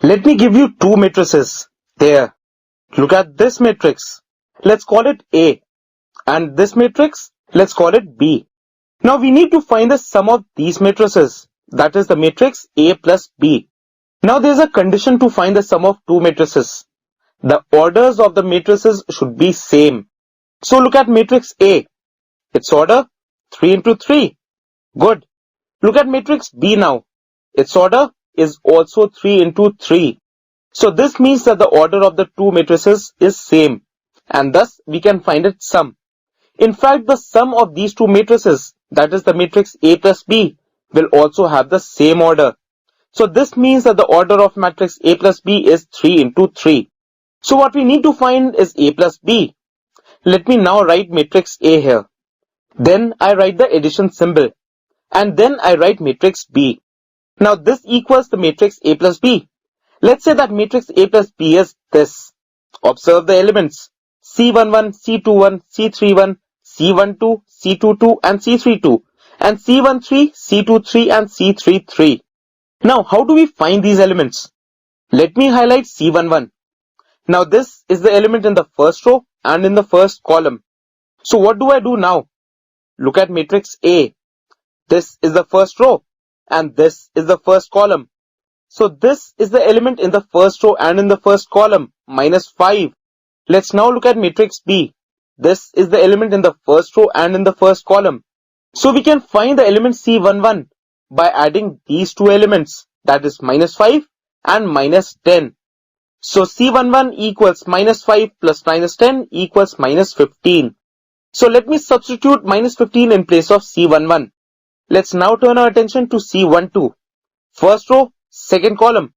Let me give you two matrices. There. Look at this matrix. Let's call it A. And this matrix, let's call it B. Now we need to find the sum of these matrices. That is the matrix A plus B. Now there is a condition to find the sum of two matrices. The orders of the matrices should be same. So look at matrix A. Its order 3 into 3. Good. Look at matrix B now. Its order is also 3 into 3. So this means that the order of the two matrices is same, and thus we can find its sum. In fact, the sum of these two matrices, that is the matrix A plus B, will also have the same order. So this means that the order of matrix A plus B is 3 into 3. So what we need to find is A plus B. Let me now write matrix A here. Then I write the addition symbol. And then I write matrix B. Now this equals the matrix A plus B. Let's say that matrix A plus B is this. Observe the elements. C11, C21, C31, C12, C22 and C32. And C13, C23 and C33. Now how do we find these elements? Let me highlight C11. Now this is the element in the first row and in the first column. So what do I do now? Look at matrix A. This is the first row and this is the first column. So this is the element in the first row and in the first column, minus 5. Let's now look at matrix B. This is the element in the first row and in the first column. So we can find the element C11 by adding these two elements, that is minus 5 and minus 10. So C11 equals minus 5 plus minus 10 equals minus 15. So let me substitute minus 15 in place of C11. Let's now turn our attention to C12. First row, second column.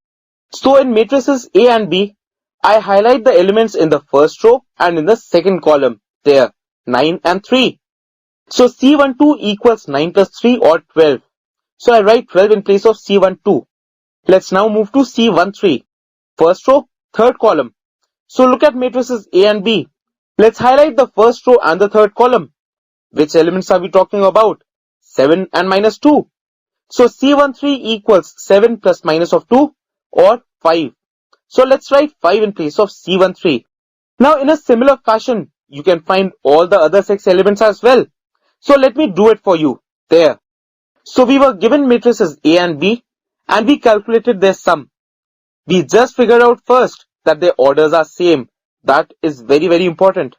So in matrices A and B, I highlight the elements in the first row and in the second column. There, 9 and 3. So C12 equals 9 plus 3 or 12. So I write 12 in place of C12. Let's now move to C13. First row, third column. So look at matrices A and B. Let's highlight the first row and the third column. Which elements are we talking about? 7 and minus 2. So C13 equals 7 plus minus of 2 or 5. So let's write 5 in place of C13. Now in a similar fashion, you can find all the other 6 elements as well. So let me do it for you. There. So we were given matrices A and B and we calculated their sum. We just figured out first that their orders are same. That is very important.